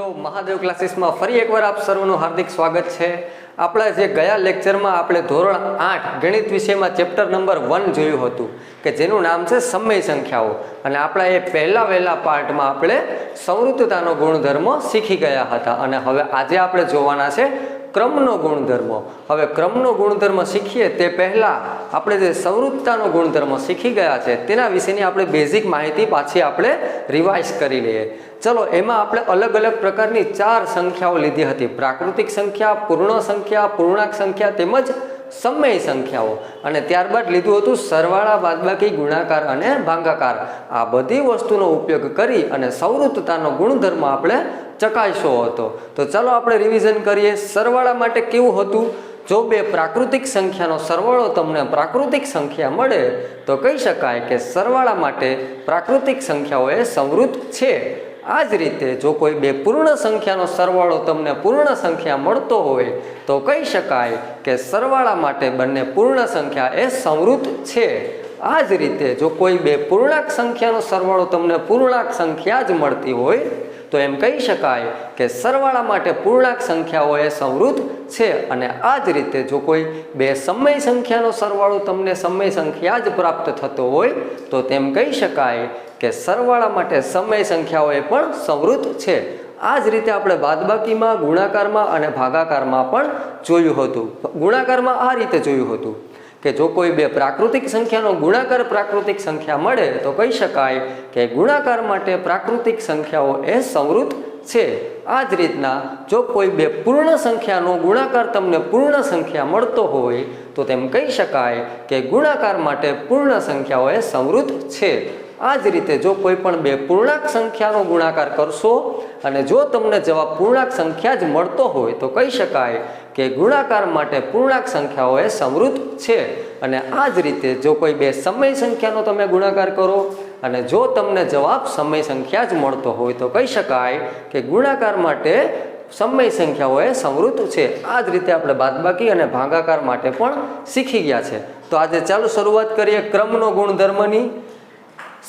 મિત્રો મહાદેવ ક્લાસીસમાં ફરી એકવાર આપ સર્વનું હાર્દિક સ્વાગત છે। આપણા જે ગયા લેક્ચરમાં આપણે ધોરણ 8 ગણિત વિષયમાં ચેપ્ટર નંબર 1 જોયું હતું કે જેનું નામ છે સમય સંખ્યાઓ, અને આપણા એ પહેલા વહેલા પાર્ટમાં આપણે સંવૃત્તતાનો ગુણધર્મ શીખી ગયા હતા, અને હવે આજે આપણે જોવાના છે ક્રમનો ગુણધર્મ। હવે ક્રમનો ગુણધર્મ શીખીએ તે પહેલા આપણે જે સંવૃત્તતાનો ગુણધર્મ શીખી ગયા છે તેના વિશેની આપણે બેઝિક માહિતી પાછી આપણે રિવાઇઝ કરી લઈએ। ચલો, એમાં આપણે અલગ અલગ પ્રકારની 4 સંખ્યાઓ લીધી હતી: પ્રાકૃતિક સંખ્યા, પૂર્ણ સંખ્યા, પૂર્ણાંક સંખ્યા તેમજ સમય સંખ્યાઓ, અને ત્યારબાદ લીધું હતું સરવાળા, બાદબાકી, ગુણાકાર અને ભાગાકાર। આ બધી વસ્તુનો ઉપયોગ કરી અને સંવૃત્તતાનો ગુણધર્મ આપણે ચકાસ્યો હતો। તો ચાલો આપણે રિવિઝન કરીએ। સરવાળા માટે કેવું હતું? જો બે પ્રાકૃતિક સંખ્યાનો સરવાળો તમને પ્રાકૃતિક સંખ્યા મળે તો કહી શકાય કે સરવાળા માટે પ્રાકૃતિક સંખ્યાઓ એ સંવૃત્ત છે। આ જ રીતે જો કોઈ બે પૂર્ણ સંખ્યાનો સરવાળો તમને પૂર્ણ સંખ્યા મળતો હોય તો કહી શકાય કે સરવાળા માટે બંને પૂર્ણ સંખ્યા એ સંવૃત્ત છે। આ જ રીતે જો કોઈ બે પૂર્ણાંક સંખ્યાનો સરવાળો તમને પૂર્ણાંક સંખ્યા જ મળતી હોય તો એમ કહી શકાય કે સરવાળા માટે પૂર્ણાંક સંખ્યાઓ એ સંવૃત્ત છે। અને આ જ રીતે જો કોઈ બે સમય સંખ્યાનો સરવાળો તમને સમય સંખ્યા જ પ્રાપ્ત થતો હોય તો તેમ કહી શકાય કે સરવાળા માટે સમય સંખ્યાઓ એ પણ સંવૃત્ત છે। આ જ રીતે આપણે બાદબાકીમાં, ગુણાકારમાં અને ભાગાકારમાં પણ જોયું હતું। ગુણાકારમાં આ રીતે જોયું હતું કે જો કોઈ બે પ્રાકૃતિક સંખ્યાનો ગુણાકાર પ્રાકૃતિક સંખ્યા મળે તો કહી શકાય કે ગુણાકાર માટે પ્રાકૃતિક સંખ્યાઓ એ સંવૃત્ત છે। આ જ રીતના જો કોઈ બે પૂર્ણ સંખ્યાનો ગુણાકાર તમને પૂર્ણ સંખ્યા મળતો હોય તો તેમ કહી શકાય કે ગુણાકાર માટે પૂર્ણ સંખ્યાઓ એ સંવૃત્ત છે। આ જ રીતે જો કોઈ પણ બે પૂર્ણાંક સંખ્યાનો ગુણાકાર કરશો અને જો તમને જવાબ પૂર્ણાંક સંખ્યા જ મળતો હોય તો કહી શકાય કે ગુણાકાર માટે પૂર્ણાંક સંખ્યાઓ એ સંવૃત્ત છે। અને આ જ રીતે જો કોઈ બે સમય સંખ્યાનો તમે ગુણાકાર કરો અને જો તમને જવાબ સમય સંખ્યા જ મળતો હોય તો કહી શકાય કે ગુણાકાર માટે સમય સંખ્યાઓ એ સંવૃત્ત છે। આ જ રીતે આપણે બાદબાકી અને ભાગાકાર માટે પણ શીખી ગયા છે। તો આજે ચાલો શરૂઆત કરીએ ક્રમનો ગુણધર્મની।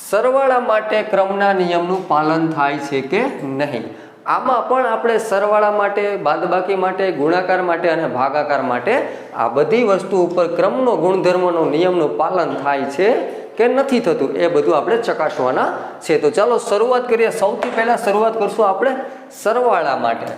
સરવાળા માટે ક્રમના નિયમનું પાલન થાય છે કે નહીં? આમાં પણ આપણે સરવાળા માટે, બાદબાકી માટે, ગુણાકાર માટે અને ભાગાકાર માટે આ બધી વસ્તુ ઉપર ક્રમનો ગુણધર્મનો નિયમનું પાલન થાય છે કે નથી થતું એ બધું આપણે ચકાસવાના છે। તો ચાલો શરૂઆત કરીએ। સૌથી પહેલા શરૂઆત કરશું આપણે સરવાળા માટે।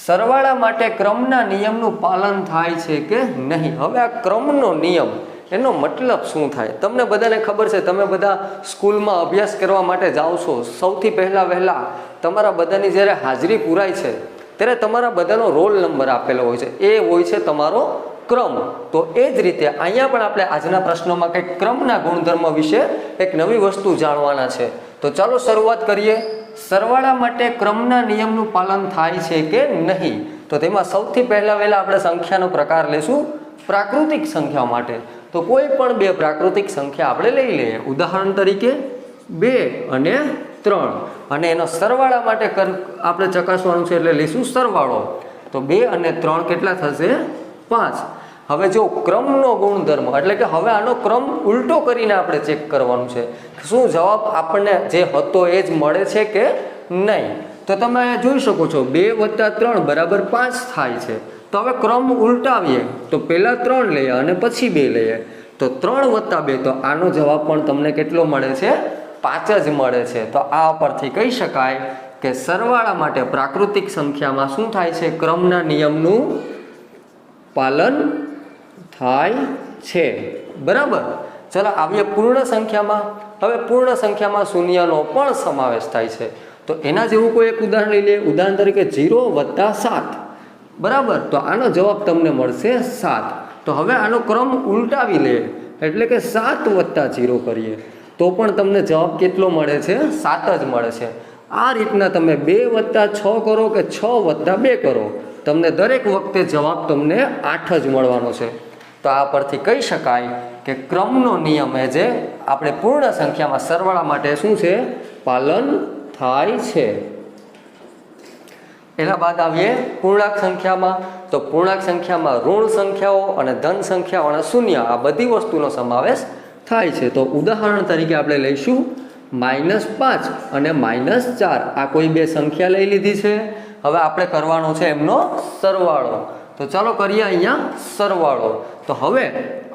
સરવાળા માટે ક્રમના નિયમનું પાલન થાય છે કે નહીં? હવે આ ક્રમનો નિયમ એનો મતલબ શું થાય? તમને બધાને ખબર છે, તમે બધા સ્કૂલમાં અભ્યાસ કરવા માટે જાઓ છો, સૌથી વહેલા તમારા બધાની જ્યારે હાજરી પૂરાય છે ત્યારે તમારા બધાનો રોલ નંબર આપેલો હોય છે, એ હોય છે તમારો ક્રમ। તો એ જ રીતે અહીંયા પણ આપણે આજના પ્રશ્નોમાં કંઈક ક્રમના ગુણધર્મ વિશે એક નવી વસ્તુ જાણવાના છે। તો ચાલો શરૂઆત કરીએ। સરવાળા માટે ક્રમના નિયમનું પાલન થાય છે કે નહીં? તો તેમાં સૌથી વહેલા આપણે સંખ્યાનો પ્રકાર લેશું પ્રાકૃતિક સંખ્યા માટે। તો કોઈ પણ બે પ્રાકૃતિક સંખ્યા આપણે લઈ લઈએ, ઉદાહરણ તરીકે 2 અને 3, અને એનો સરવાળા માટે આપણે ચકાસવાનું છે એટલે લઈશું સરવાળો। તો 2 અને 3 કેટલા થશે? 5। હવે જો ક્રમનો ગુણધર્મ એટલે કે હવે આનો ક્રમ ઉલટો કરીને આપણે ચેક કરવાનું છે, શું જવાબ આપણને જે હતો એ જ મળે છે કે નહીં। તો તમે અહીંયા જોઈ શકો છો 2 + 3 = 5 થાય છે। તો હવે ક્રમ ઉલટાવીએ તો પહેલાં 3 લઈએ અને પછી 2 લઈએ, તો 3 + 2, તો આનો જવાબ પણ તમને કેટલો મળે છે? 5 જ મળે છે। તો આ પરથી કહી શકાય કે સરવાળા માટે પ્રાકૃતિક સંખ્યામાં શું થાય છે? ક્રમના નિયમનું પાલન થાય છે, બરાબર। ચલો આવીએ પૂર્ણ સંખ્યામાં। હવે પૂર્ણ સંખ્યામાં શૂન્યનો પણ સમાવેશ થાય છે। તો એના જેવું કોઈ એક ઉદાહરણ લઈ લઈએ, ઉદાહરણ તરીકે 0 + 7, બરાબર। તો આનો જવાબ તમને મળશે 7। તો હવે આનો ક્રમ ઉલટાવી લઈએ એટલે કે 7 + 0 કરીએ તો પણ તમને જવાબ કેટલો મળે છે? 7 જ મળે છે। આ રીતના તમે 2 + 6 કરો કે 6 + 2 કરો, તમને દરેક વખતે જવાબ તમને 8 જ મળવાનો છે। તો આ પરથી કહી શકાય કે ક્રમનો નિયમ એ જે આપણે પૂર્ણ સંખ્યામાં સરવાળા માટે શું છે? પાલન થાય છે। એના બાદ આવીએ પૂર્ણાંક સંખ્યામાં। તો પૂર્ણાંક સંખ્યામાં ઋણ સંખ્યાઓ અને ધન સંખ્યાઓ અને શૂન્ય આ બધી વસ્તુનો સમાવેશ થાય છે। તો ઉદાહરણ તરીકે આપણે લઈશું -5 અને -4 આ કોઈ બે સંખ્યા લઈ લીધી છે. હવે આપણે કરવાનો છે એમનો સરવાળો. તો ચાલો કરીએ અહીંયા સરવાળો. તો હવે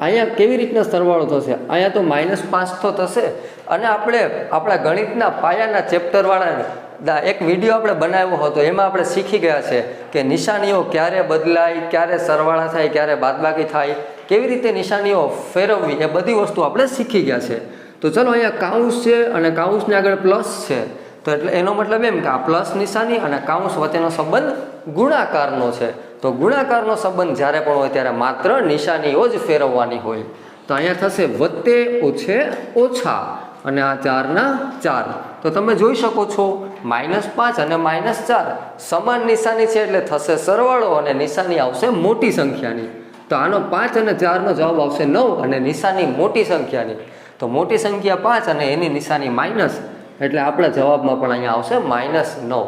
અહીંયા કેવી રીતના સરવાળો થશે? અહીંયા તો -5 તો થશે. અને આપણે આપણા ગણિતના પાયાના ચેપ્ટરવાળા એક વિડીયો આપણે બનાવ્યો હતો, એમાં આપણે શીખી ગયા છે કે નિશાનીઓ ક્યારે બદલાય, ક્યારે સરવાળા થાય, ક્યારે બાદબાકી થાય, કેવી રીતે નિશાનીઓ ફેરવવી, એ બધી વસ્તુ આપણે શીખી ગયા છે. તો ચલો અહીંયા કાઉન્સ છે અને કાઉન્સની આગળ પ્લસ છે. તો એટલે એનો મતલબ એમ કે આ પ્લસ નિશાની અને કાઉન્સ વચ્ચેનો સંબંધ ગુણાકારનો છે. તો ગુણાકારનો સંબંધ જ્યારે પણ હોય ત્યારે માત્ર નિશાનીઓ જ ફેરવવાની હોય. તો અહીંયા થશે વત્તે ઓછે ઓછા અને આ 4 ના 4. તો તમે જોઈ શકો છો -5 અને -4 સમાન નિશાની છે એટલે થશે સરવાળો અને નિશાની આવશે મોટી સંખ્યાની. તો આનો 5 અને 4નો જવાબ આવશે 9 અને નિશાની મોટી સંખ્યાની. તો મોટી સંખ્યા 5 અને એની નિશાની માઇનસ, એટલે આપણા જવાબમાં પણ અહીંયા આવશે -9.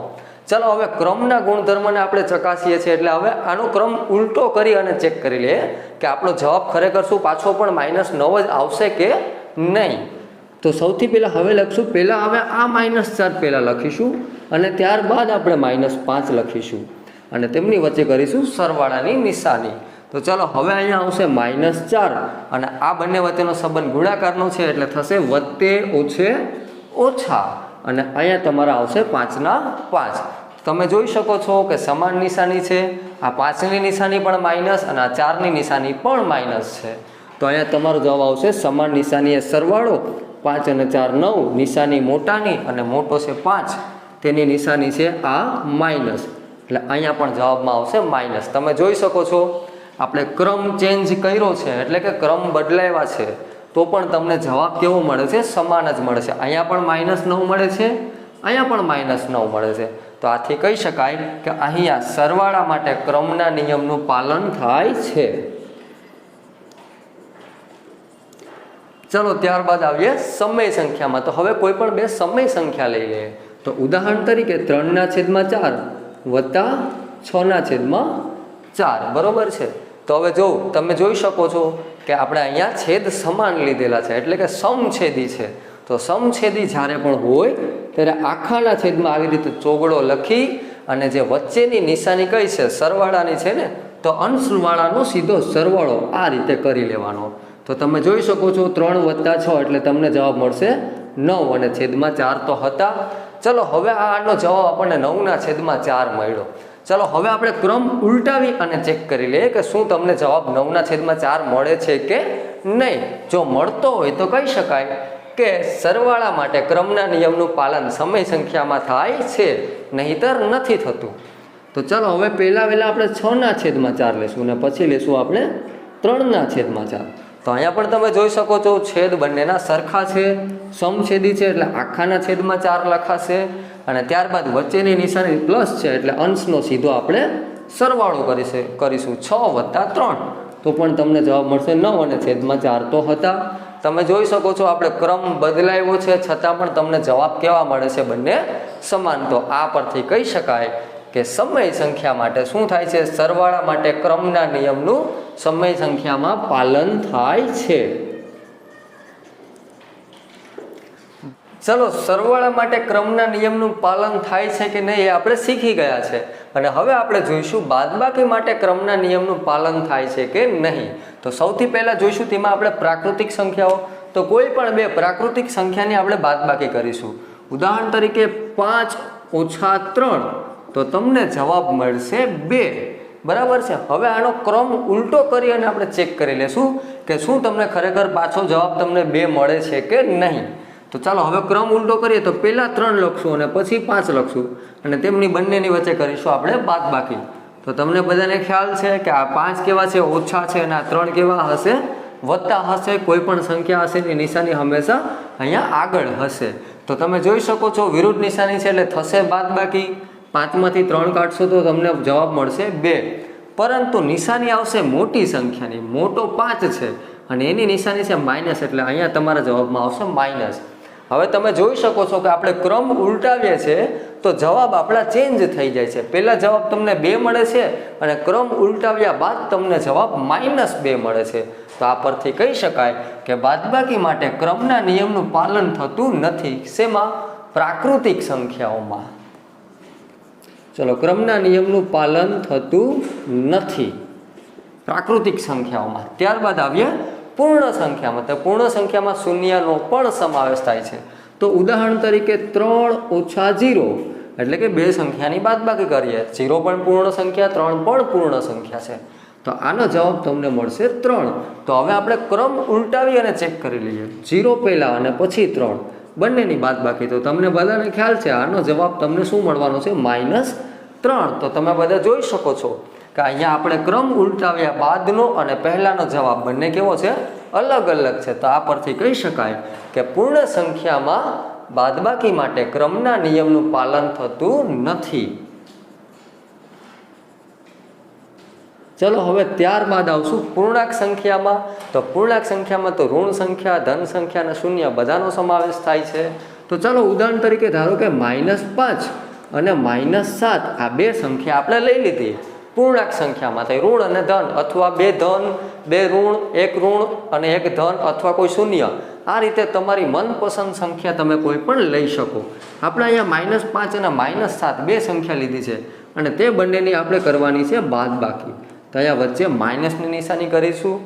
ચાલો હવે ક્રમના ગુણધર્મને આપણે ચકાસીએ છીએ, એટલે હવે આનો ક્રમ ઉલટો કરી અને ચેક કરી લઈએ કે આપણો જવાબ ખરેખર શું પાછો પણ -9 જ આવશે કે નહીં. તો સૌથી પહેલાં હવે લખશું, પહેલાં હવે આ -4 પહેલાં લખીશું અને ત્યારબાદ આપણે -5 લખીશું અને તેમની વચ્ચે કરીશું સરવાળાની નિશાની. તો ચાલો હવે અહીંયા આવશે -4 અને આ બંને વચ્ચેનો સંબંધ ગુણાકારનો છે એટલે થશે વત્તે ઓછે ઓછા અને અહીંયા તમારા આવશે 5 ના 5. તમે જોઈ શકો છો કે સમાન નિશાની છે. આ 5ની નિશાની પણ માઇનસ અને આ 4ની નિશાની પણ માઇનસ છે. તો અહીંયા તમારો જવાબ આવશે સમાન નિશાની એ સરવાળો, 5 અને 4 9, નિશાની મોટાની અને મોટો છે 5, તેની નિશાની છે આ માઇનસ, એટલે અહીંયા પણ જવાબમાં આવશે માઇનસ. તમે જોઈ શકો છો આપણે ક્રમ ચેન્જ કર્યો છે, એટલે કે ક્રમ બદલાવ્યા છે, તો પણ તમને જવાબ કેવો મળે છે? સમાન જ મળે છે. અહીંયા પણ -9 મળે છે, અહીંયા પણ -9 મળે છે. તો આથી કહી શકાય કે અહીંયા સરવાળા માટે ક્રમના નિયમનું પાલન થાય છે. ચલો ત્યારબાદ આવીએ સમય સંખ્યામાં. તો હવે કોઈ પણ બે સમય સંખ્યા લઈ લઈએ. તો ઉદાહરણ તરીકે 3/4 વત્તા 6/4, બરોબર છે. તો હવે જો તમે જોઈ શકો છો કે આપણે અહીંયા છેદ સમાન લીધેલા છે, એટલે કે સમછેદી છે. તો સમછેદી જ્યારે પણ હોય ત્યારે આખાના છેદમાં આવી રીતે ચોગડો લખી અને જે વચ્ચેની નિશાની કઈ છે? સરવાળાની છે ને, તો અંશવાળાનો સીધો સરવાળો આ રીતે કરી લેવાનો. તો તમે જોઈ શકો છો 3 વત્તા 6 એટલે તમને જવાબ મળશે 9 અને છેદમાં 4 તો હતા. ચલો હવે આનો જવાબ આપણને 9/4 મળ્યો. ચલો હવે આપણે ક્રમ ઉલટાવી અને ચેક કરી લઈએ કે શું તમને જવાબ 9/4 મળે છે કે નહીં. જો મળતો હોય તો કહી શકાય કે સરવાળા માટે ક્રમના નિયમનું પાલન સમય સંખ્યામાં થાય છે, નહીતર નથી થતું. તો ચાલો હવે પહેલા આપણે 6/4 લેશું અને પછી લેશું આપણે 3/4. તો અહીંયા પણ તમે જોઈ શકો છો છેદ બંનેના સરખા છે, સમછેદી છે એટલે આખાના છેદમાં 4 લખાશે અને ત્યારબાદ વચ્ચેની નિશાની પ્લસ છે એટલે અંશનો સીધો આપણે સરવાળો કરીશું 6 વત્તા 3, તો પણ તમને જવાબ મળશે 9 અને છેદમાં 4 તો હતા. તમે જોઈ શકો છો આપણે ક્રમ બદલાયો છે છતાં પણ તમને જવાબ કેવા મળે છે? બંને સમાન. તો આ પરથી કહી શકાય કે સમય સંખ્યા માટે શું થાય છે? સરવાળા માટે ક્રમના નિયમનું સમય સંખ્યામાં પાલન થાય છે. ચલો સરવાળા માટે ક્રમના નિયમનું પાલન થાય છે કે નહીં એ આપણે શીખી ગયા છે. અને હવે આપણે જોઈશું બાદબાકી માટે ક્રમના નિયમનું પાલન થાય છે કે નહીં. તો સૌથી પહેલાં જોઈશું તેમાં આપણે પ્રાકૃતિક સંખ્યાઓ. તો કોઈ પણ બે પ્રાકૃતિક સંખ્યાની આપણે બાદબાકી કરીશું. ઉદાહરણ તરીકે 5 ઓછા 3, તો તમને જવાબ મળશે 2, બરાબર છે. હવે આનો ક્રમ ઉલટો કરી અને આપણે ચેક કરી લેશું કે શું તમને ખરેખર પાછો જવાબ તમને 2 મળે છે કે નહીં. તો ચાલો હવે ક્રમ ઉલટો કરીએ. તો પહેલાં 3 લખશું અને પછી 5 લખશું અને તેમની બંનેની વચ્ચે કરીશું આપણે બાદબાકી. તો તમને બધાને ખ્યાલ છે કે આ 5 કેવા છે? ઓછા છે અને આ 3 કેવા હશે? વત્તા હશે. કોઈ પણ સંખ્યા હશે એની નિશાની હંમેશા અહીંયા આગળ હશે. તો તમે જોઈ શકો છો વિરુદ્ધ નિશાની છે એટલે થશે બાદબાકી. 5માંથી 3 કાઢશો તો તમને જવાબ મળશે 2, પરંતુ નિશાની આવશે મોટી સંખ્યાની. મોટો 5 છે અને એની નિશાની છે માઇનસ, એટલે અહીંયા તમારા જવાબમાં આવશે માઇનસ. હવે તમે જોઈ શકો છો કે આપણે ક્રમ ઉલટાવીએ છીએ તો જવાબ આપણા ચેન્જ થઈ જાય છે. પહેલા જવાબ તમને 2 મળે છે અને ક્રમ ઉલટાવ્યા બાદ તમને જવાબ -2 મળે છે. તો આ પરથી કહી શકાય કે બાદબાકી માટે ક્રમના નિયમનું પાલન થતું નથી. શેમાં? પ્રાકૃતિક સંખ્યાઓમાં. ચલો, ક્રમના નિયમનું પાલન થતું નથી પ્રાકૃતિક સંખ્યાઓમાં. ત્યારબાદ આવીએ પૂર્ણ સંખ્યામાં. તો પૂર્ણ સંખ્યામાં શૂન્યનો પણ સમાવેશ થાય છે. તો ઉદાહરણ તરીકે 3 ઓછા 0 એટલે કે 2 સંખ્યાની બાદબાકી કરીએ. 0 પણ પૂર્ણ સંખ્યા, 3 પણ પૂર્ણ સંખ્યા છે. તો આનો જવાબ તમને મળશે 3. તો હવે આપણે ક્રમ ઉલટાવી અને ચેક કરી લઈએ. 0 પહેલા અને પછી 3 બંનેની બાદબાકી. તો તમને બધાને ખ્યાલ છે આનો જવાબ તમને શું મળવાનો છે? -3. તો તમે બધા જોઈ શકો છો કે અહીંયા આપણે ક્રમ ઉલટાવ્યા બાદનો અને પહેલાનો જવાબ બંને કેવો છે? અલગ અલગ છે. તો આ પરથી કહી શકાય કે પૂર્ણ સંખ્યામાં બાદબાકી માટે ક્રમના નિયમનું પાલન થતું નથી. ચલો, હવે ત્યારબાદ આવશું પૂર્ણાંક સંખ્યામાં. તો પૂર્ણાંક સંખ્યામાં તો ઋણ સંખ્યા, ધન સંખ્યા અને શૂન્ય બધાનો સમાવેશ થાય છે. તો ચાલો ઉદાહરણ તરીકે ધારો કે -5 અને -7 આ 2 સંખ્યા આપણે લઈ લીધી પૂર્ણાંક સંખ્યામાં. થઈ ઋણ અને ધન, અથવા 2 ધન 2 ઋણ, 1 ઋણ અને 1 ધન, અથવા કોઈ શૂન્ય. આ રીતે તમારી મનપસંદ સંખ્યા તમે કોઈ પણ લઈ શકો. આપણે અહીંયા -5 અને -7 2 સંખ્યા લીધી છે અને તે બંનેની આપણે કરવાની છે બાદબાકી. તો અહીંયા વચ્ચે માઇનસની નિશાની કરીશું.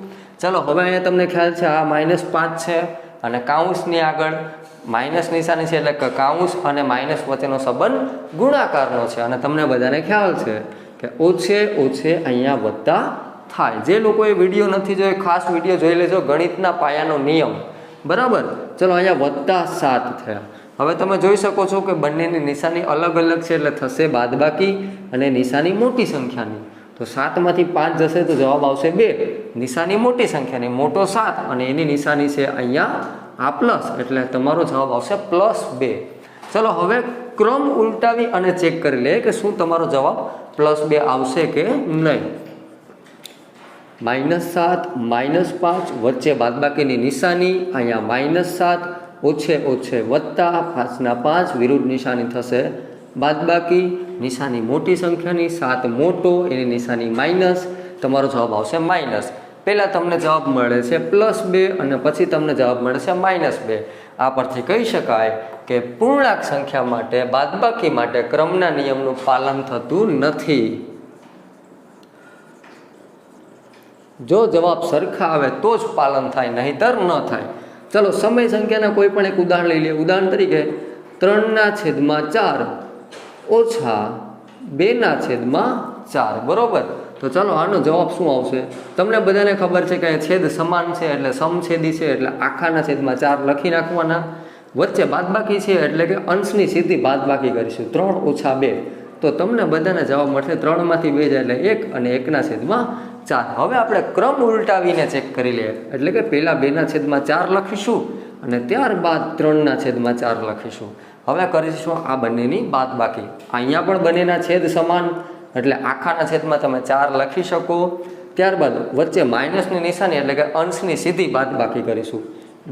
ચાલો, હવે અહીંયા તમને ખ્યાલ છે આ -5 છે અને કાઉન્સની આગળ માઇનસ નિશાની છે, એટલે કે કાઉન્સ અને માઇનસ વચ્ચેનો સંબંધ ગુણાકારનો છે. અને તમને બધાને ખ્યાલ છે કે ઓછે ઓછે અહીંયા વત્તા થાય. જે લોકોએ વિડીયો નથી જોયો ખાસ વિડીયો જોઈ લેજો, ગણિતના પાયાનો નિયમ. બરાબર. ચલો, અહીંયા +7 થયા. હવે તમે જોઈ શકો છો કે બંનેની નિશાની અલગ અલગ છે, એટલે થશે બાદબાકી અને નિશાની મોટી સંખ્યાની. તો 7 માંથી 5 જશે તો જવાબ આવશે 2. નિશાની મોટી સંખ્યાની, મોટો 7 અને એની નિશાની છે અહીંયા આ પ્લસ, એટલે તમારો જવાબ આવશે +2. ચલો, હવે ક્રમ ઉલટાવી અને ચેક કરી લઈએ કે શું તમારો જવાબ +2 આવશે કે નહીં. -7 -5 વચ્ચે બાદબાકીની નિશાની, અહીંયા -7 ઓછે ઓછે વત્તા 5 ના 5 વિરુદ્ધ નિશાની થશે બાદબાકી. નિશાની મોટી સંખ્યાની, 7 મોટો, એની નિશાની માઇનસ, તમારો જવાબ આવશે માઇનસ. પહેલાં તમને જવાબ મળે છે +2 અને પછી તમને જવાબ મળે છે -2. આ પરથી કહી શકાય કે પૂર્ણાંક સંખ્યા માટે બાદબાકી માટે ક્રમના નિયમનું પાલન થતું નથી. જો જવાબ સરખા આવે તો જ પાલન થાય, નહીંતર ન થાય. ચલો, સમય સંખ્યાના કોઈ પણ એક ઉદાહરણ લઈ લઈએ. ઉદાહરણ તરીકે 3/4 ઓછા 2/4. બરોબર. તો ચાલો, આનો જવાબ શું આવશે? તમને બધાને ખબર છે કે છેદ સમાન છે એટલે સમછેદી છે, એટલે આખાના છેદમાં 4 લખી નાખવાના. વચ્ચે બાદબાકી છે એટલે કે અંશની સીધી બાદબાકી કરીશું. 3 ઓછા 2. તો તમને બધાને જવાબ મળશે 3 માંથી 2 જાય એટલે 1 અને 1/4. હવે આપણે ક્રમ ઉલટાવીને ચેક કરી લઈએ. એટલે કે પહેલાં 2/4 લખીશું અને ત્યારબાદ 3/4 લખીશું. હવે કરીશું આ બંનેની બાદબાકી. અહીંયા પણ બંનેના છેદ સમાન એટલે આખાના છેદમાં તમે 4 લખી શકો. ત્યારબાદ વચ્ચે માઇનસની નિશાની એટલે કે અંશની સીધી બાદબાકી કરીશું.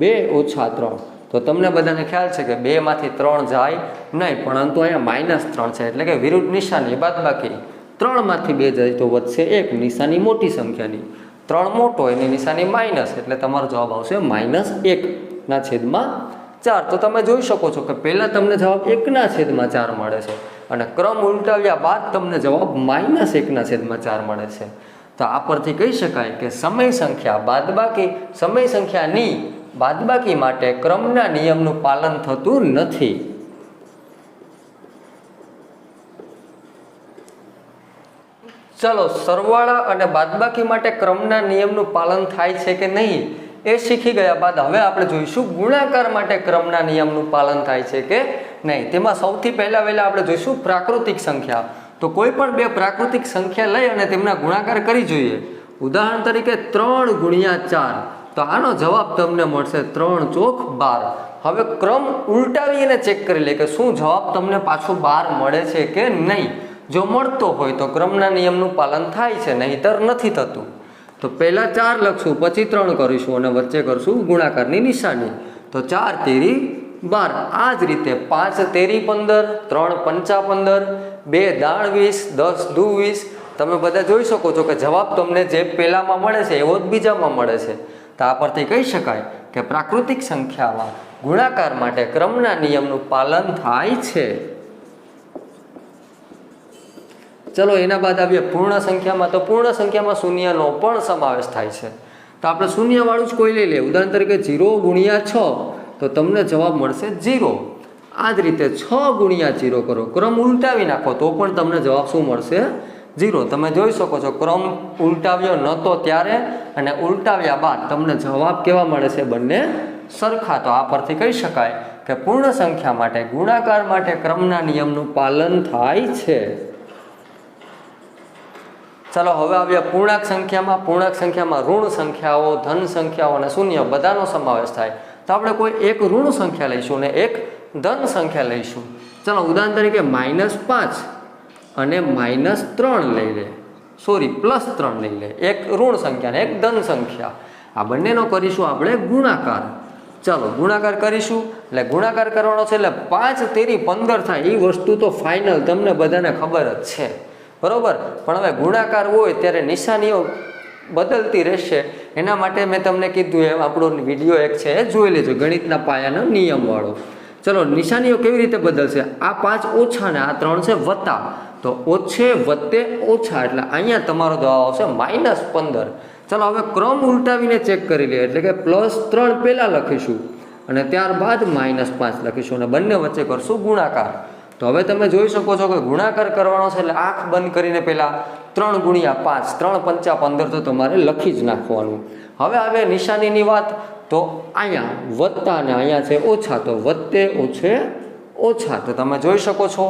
2 ઓછા 3. તો તમને બધાને ખ્યાલ છે કે 2 માંથી 3 જાય નહીં, પરંતુ અહીંયા -3 છે એટલે કે વિરુદ્ધ નિશાની બાદબાકી. 3 માંથી 2 જાય તો વધશે 1, નિશાની મોટી સંખ્યાની. 3 મોટો, એની નિશાની માઇનસ, એટલે તમારો જવાબ આવશે -1/4. તો તમે જોઈ શકો છો કે પહેલાં તમને જવાબ 1/4 મળે છે અને ક્રમ ઉલટાવ્યા બાદ તમને જવાબ -1/4 મળે છે. તો આ પરથી કહી શકાય કે સમય સંખ્યાની બાદબાકી માટે ક્રમના નિયમનું પાલન થતું નથી. ચલો, સરવાળા અને બાદબાકી માટે ક્રમના નિયમનું પાલન થાય છે કે નહીં એ શીખી ગયા બાદ હવે આપણે જોઈશું ગુણાકાર માટે ક્રમના નિયમનું પાલન થાય છે કે નહીં. તેમાં સૌથી પહેલાં આપણે જોઈશું પ્રાકૃતિક સંખ્યા. તો કોઈ પણ 2 પ્રાકૃતિક સંખ્યા લઈ અને તેમના ગુણાકાર કરી જોઈએ. ઉદાહરણ તરીકે 3 × 4. તો આનો જવાબ તમને મળશે 3 ચોક 12. હવે ક્રમ ઉલટાવીને ચેક કરી લે કે શું જવાબ તમને પાછો 12 મળે છે કે નહીં. જો મળતો હોય તો ક્રમના નિયમનું પાલન થાય છે, નહીંતર નથી થતું. તો પહેલાં 4 લખશું, પછી 3 કરીશું અને વચ્ચે કરશું ગુણાકારની નિશાની. તો 4 તેરી 12. આ જ રીતે 5 તેરી 15, 3 પંચા 15, 2 દાણ 20, 10 દુ 20. તમે બધા જોઈ શકો છો કે જવાબ તમને જે પહેલામાં મળે છે એવો જ બીજામાં મળે છે. તો આ પરથી કહી શકાય કે પ્રાકૃતિક સંખ્યામાં ગુણાકાર માટે ક્રમના નિયમનું પાલન થાય છે. ચલો એના બાદ આવીએ પૂર્ણ સંખ્યામાં. તો પૂર્ણ સંખ્યામાં શૂન્યનો પણ સમાવેશ થાય છે. તો આપણે શૂન્યવાળું જ કોઈ લઈ લઈએ. ઉદાહરણ તરીકે 0 ગુણ્યા 6 તો તમને જવાબ મળશે 0. આ જ રીતે 6 ગુણ્યા 0 કરો, ક્રમ ઉલટાવી નાખો તો પણ તમને જવાબ શું મળશે? 0. તમે જોઈ શકો છો ક્રમ ઉલટાવ્યો નહોતો ત્યારે અને ઉલટાવ્યા બાદ તમને જવાબ કેવા મળે છે? બંને સરખા. તો આ પરથી કહી શકાય કે પૂર્ણ સંખ્યા માટે ગુણાકાર માટે ક્રમના નિયમનું પાલન થાય છે. ચાલો હવે આવ્યા પૂર્ણાંક સંખ્યામાં. પૂર્ણાંક સંખ્યામાં ઋણ સંખ્યાઓ, ધન સંખ્યાઓ અને શૂન્ય બધાનો સમાવેશ થાય. તો આપણે કોઈ એક ઋણ સંખ્યા લઈશું અને એક ધન સંખ્યા લઈશું. ચાલો ઉદાહરણ તરીકે -5 અને -3 લઈ લે, +3 લઈ લે. એક ઋણ સંખ્યા અને એક ધન સંખ્યા. આ બંનેનો કરીશું આપણે ગુણાકાર. ચાલો ગુણાકાર કરીશું. એટલે ગુણાકાર કરવાનો છે એટલે 5 તેરી 15 થાય. એ વસ્તુ તો ફાઇનલ તમને બધાને ખબર જ છે, બરોબર. પણ હવે ગુણાકાર હોય ત્યારે નિશાનીઓ બદલતી રહેશે. એના માટે મેં તમને કીધું એમ આપણો વિડીયો એક છે એ જોઈ લેજો, ગણિતના પાયાનો નિયમવાળો. ચલો નિશાનીઓ કેવી રીતે બદલશે? આ 5 ઓછા ને આ 3 છે વત્તા. તો ઓછે વત્તે ઓછા એટલે અહીંયા તમારો જવાબ આવશે -15. ચલો હવે ક્રમ ઉલટાવીને ચેક કરી લઈએ. એટલે કે +3 પહેલાં લખીશું અને ત્યારબાદ -5 લખીશું અને બંને વચ્ચે કરશું ગુણાકાર. તો હવે તમે જોઈ શકો છો કે ગુણાકાર કરવાનો છે એટલે આંખ બંધ કરીને પહેલાં 3 ગુણ્યા 5, 3 પંચા 15 તો તમારે લખી જ નાખવાનું. હવે આવે નિશાનીની વાત. તો અહીંયા વત્તા અને અહીંયા છે ઓછા, તો વત્તે ઓછે ઓછા. તો તમે જોઈ શકો છો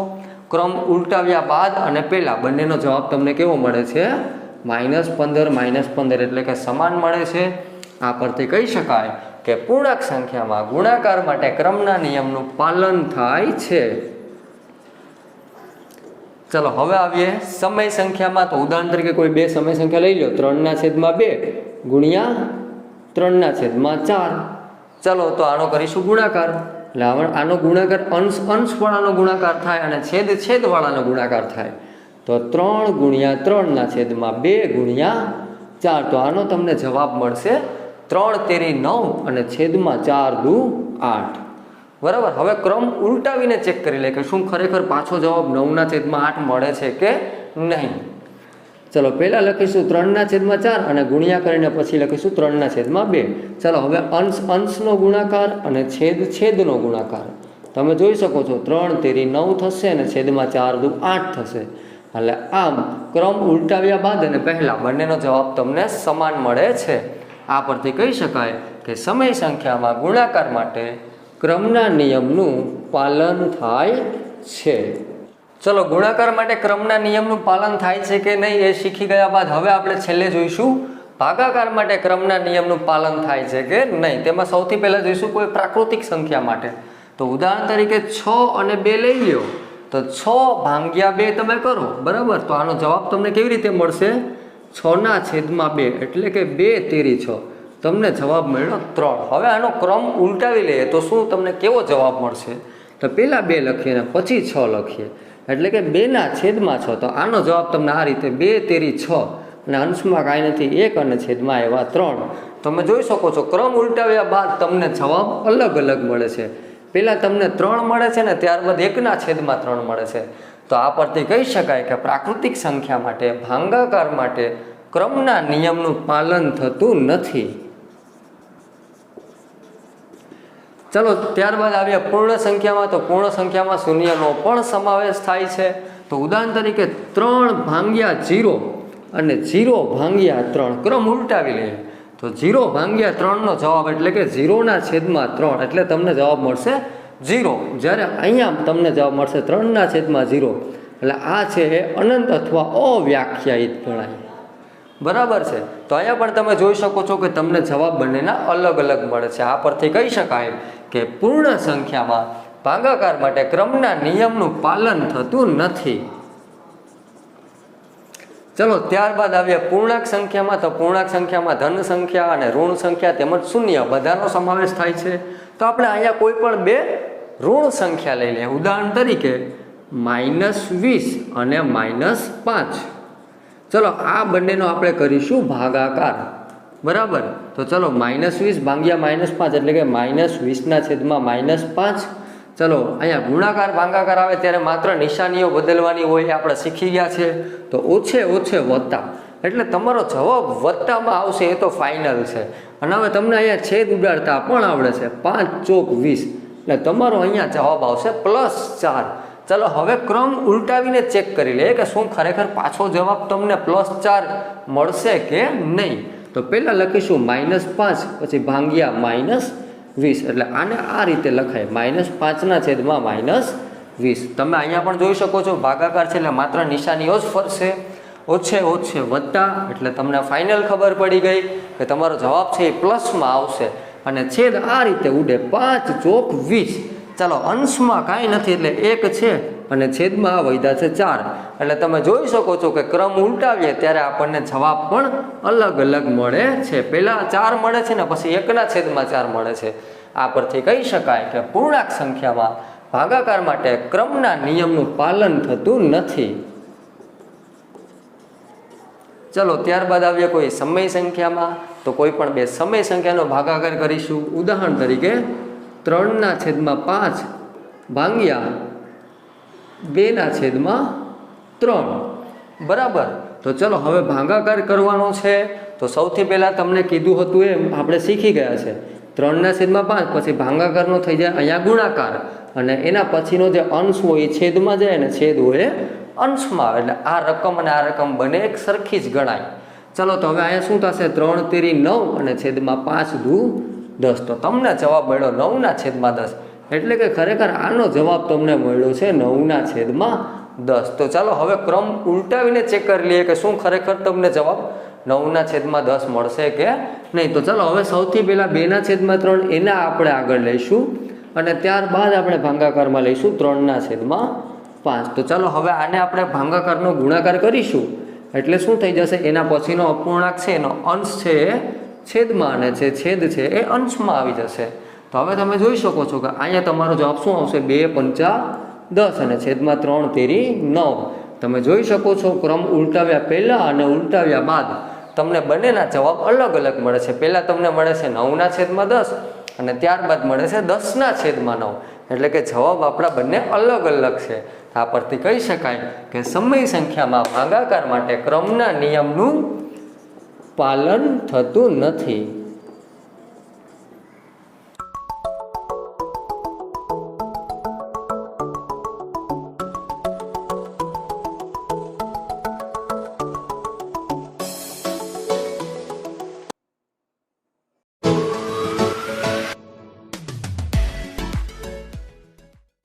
ક્રમ ઉલટાવ્યા બાદ અને પહેલાં બંનેનો જવાબ તમને કેવો મળે છે? -15 એટલે કે સમાન મળે છે. આ પરથી કહી શકાય કે પૂર્ણાંક સંખ્યામાં ગુણાકાર માટે ક્રમના નિયમનું પાલન થાય છે. ચલો હવે આવીએ સમય સંખ્યામાં. તો ઉદાહરણ તરીકે કોઈ બે સમય સંખ્યા લઈ લો, 3/2 ગુણ્યા 3/4. ચલો તો આનો કરીશું ગુણાકાર. એટલે આનો ગુણાકાર અંશવાળાનો ગુણાકાર થાય અને છેદવાળાનો ગુણાકાર થાય. તો 3 ગુણ્યા 3/2 ગુણ્યા 4. તો આનો તમને જવાબ મળશે 3 તેરી 9 અને છેદમાં 4 દુ 8. બરાબર. હવે ક્રમ ઉલટાવીને ચેક કરી લે કે શું ખરેખર પાછો જવાબ 9/8 મળે છે કે નહીં. ચલો પહેલાં લખીશું 3/4 અને ગુણ્યા કરીને પછી લખીશું 3/2. ચલો હવે અંશનો ગુણાકાર અને છેદનો ગુણાકાર. તમે જોઈ શકો છો 3 તેરી 9 થશે અને છેદમાં 4 દુ 8 થશે. એટલે આમ ક્રમ ઉલટાવ્યા બાદ અને પહેલાં બંનેનો જવાબ તમને સમાન મળે છે. આ પરથી કહી શકાય કે સમય સંખ્યામાં ગુણાકાર માટે ક્રમના નિયમનું પાલન થાય છે. ચલો ગુણાકાર માટે ક્રમના નિયમનું પાલન થાય છે કે નહીં એ શીખી ગયા બાદ હવે આપણે છેલ્લે જોઈશું ભાગાકાર માટે ક્રમના નિયમનું પાલન થાય છે કે નહીં. તેમાં સૌથી પહેલાં જોઈશું કોઈ પ્રાકૃતિક સંખ્યા માટે. તો ઉદાહરણ તરીકે 6 અને 2 લઈ લો. તો 6/2 તમે કરો, બરાબર. તો આનો જવાબ તમને કેવી રીતે મળશે? 6/2 એટલે કે 2 તેરી 6. તમને જવાબ મળ્યો 3. હવે આનો ક્રમ ઉલટાવી લઈએ તો શું તમને કેવો જવાબ મળશે? તો પહેલાં 2 લખીએ અને પછી 6 લખીએ એટલે કે 2/6. તો આનો જવાબ તમને આ રીતે 2 તેરી 6 અને અંશમાં કાંઈ નથી 1 અને છેદમાં એવા 3. તમે જોઈ શકો છો ક્રમ ઉલટાવ્યા બાદ તમને જવાબ અલગ અલગ મળે છે. પહેલાં તમને 3 મળે છે ને ત્યારબાદ 1/3 મળે છે. તો આ પરથી કહી શકાય કે પ્રાકૃતિક સંખ્યા માટે ભાગાકાર માટે ક્રમના નિયમનું પાલન થતું નથી. ચલો ત્યારબાદ આવ્યા પૂર્ણ સંખ્યામાં. તો પૂર્ણ સંખ્યામાં શૂન્યનો પણ સમાવેશ થાય છે. તો ઉદાહરણ તરીકે 3/0 અને 0/3 ક્રમ ઉલટાવી લઈએ. તો 0/3 નો જવાબ એટલે કે 0/3 એટલે તમને જવાબ મળશે 0. જ્યારે અહીંયા તમને જવાબ મળશે 3/0. એટલે આ છે એ અનંત અથવા અવ્યાખ્યાયિત ગણાય, બરાબર છે. તો અહીંયા પણ તમે જોઈ શકો છો કે તમને જવાબ બંનેના અલગ અલગ મળે છે. આ પરથી કહી શકાય કે પૂર્ણ સંખ્યામાં ભાગાકાર માટે ક્રમના નિયમનું પાલન થતું નથી. ચલો ત્યારબાદ આવીએ પૂર્ણાંક સંખ્યામાં. તો પૂર્ણાંક સંખ્યામાં ધન સંખ્યા અને ઋણ સંખ્યા તેમજ શૂન્ય બધાનો સમાવેશ થાય છે. તો આપણે અહીંયા કોઈ પણ બે ઋણ સંખ્યા લઈ લઈએ. ઉદાહરણ તરીકે -20 અને -5. ચલો આ બંનેનો આપણે કરીશું ભાગાકાર, બરાબર. તો ચલો -20 ભાગ્યા -5 એટલે કે -20/-5. ચલો અહીંયા ગુણાકાર ભાગાકાર આવે ત્યારે માત્ર નિશાનીઓ બદલવાની હોય, આપણે શીખી ગયા છે. તો ઓછે વત્તા એટલે તમારો જવાબ વત્તામાં આવશે, એ તો ફાઇનલ છે. અને હવે તમને અહીંયા છેદ ઉડાડતા પણ આવડે છે. 5 ચોક 20 એટલે તમારો અહીંયા જવાબ આવશે +4. ચલો હવે ક્રમ ઉલટાવીને ચેક કરી લઈએ કે શું ખરેખર પાછો જવાબ તમને +4 મળશે કે નહીં. તો પહેલાં લખીશું -5 પછી ભાગ્યા -20 એટલે આને આ રીતે લખાય -5/-20. તમે અહીંયા પણ જોઈ શકો છો ભાગાકાર છે એટલે માત્ર નિશાનીઓ જ ફરશે. ઓછે વત્તા એટલે તમને ફાઇનલ ખબર પડી ગઈ કે તમારો જવાબ છે એ પ્લસમાં આવશે. અને છેદ આ રીતે ઉડે 5 ચોક 20. ચાલો અંશમાં કાંઈ નથી એટલે 1 છે અને છેદમાં વધ્યા છે 4. એટલે તમે જોઈ શકો છો કે ક્રમ ઉલટાવીએ ત્યારે આપણને જવાબ પણ અલગ અલગ મળે છે. પહેલાં 4 મળે છે ને પછી 1/4 મળે છે. આ પરથી કહી શકાય કે પૂર્ણાંક સંખ્યામાં ભાગાકાર માટે ક્રમના નિયમનું પાલન થતું નથી. ચલો ત્યારબાદ આવીએ કોઈ સમય સંખ્યામાં. તો કોઈ પણ બે સમય સંખ્યાનો ભાગાકાર કરીશું. ઉદાહરણ તરીકે 3/5 ભાગ્યા 2/3, બરાબર. તો ચલો હવે ભાગાકાર કરવાનો છે. તો સૌથી પહેલાં તમને કીધું હતું એમ આપણે શીખી ગયા છે. 3/5 પછી ભાગાકારનો થઈ જાય અહીંયા ગુણાકાર અને એના પછીનો જે અંશ હોય એ છેદમાં જાય અને છેદ હોય અંશમાં. એટલે આ રકમ અને આ રકમ બંને એક સરખી જ ગણાય. ચલો તો હવે અહીંયા શું થશે? 3 તેરી 9 અને છેદમાં 5 દુ 10. તો તમને જવાબ મળ્યો 9/10. એટલે કે ખરેખર આનો જવાબ તમને મળ્યો છે 9/10. તો ચાલો હવે ક્રમ ઉલટાવીને ચેક કરી લઈએ કે શું ખરેખર તમને જવાબ 9/10 મળશે કે નહીં. તો ચાલો હવે સૌથી પહેલાં 2/3 એના આપણે આગળ લઈશું અને ત્યારબાદ આપણે ભાગાકારમાં લઈશું 3/5. તો ચાલો હવે આને આપણે ભાગાકારનો ગુણાકાર કરીશું એટલે શું થઈ જશે? એના પછીનો અપૂર્ણાંક છે એનો અંશ છે એ છેદમાં અને જે છેદ છે એ અંશમાં આવી જશે. તો હવે તમે જોઈ શકો છો કે અહીંયા તમારો જવાબ શું આવશે? 2×5 = 10 અને છેદમાં 3 તેરી 9. તમે જોઈ શકો છો ક્રમ ઉલટાવ્યા પહેલાં અને ઉલટાવ્યા બાદ તમને બંનેના જવાબ અલગ અલગ મળે છે. પહેલાં તમને મળે છે 9/10 અને ત્યારબાદ મળે છે 10/9. એટલે કે જવાબ આપણા બંને અલગ અલગ છે. આ પરથી કહી શકાય કે સમય સંખ્યામાં ભાગાકાર માટે ક્રમના નિયમનું પાલન થતું નથી.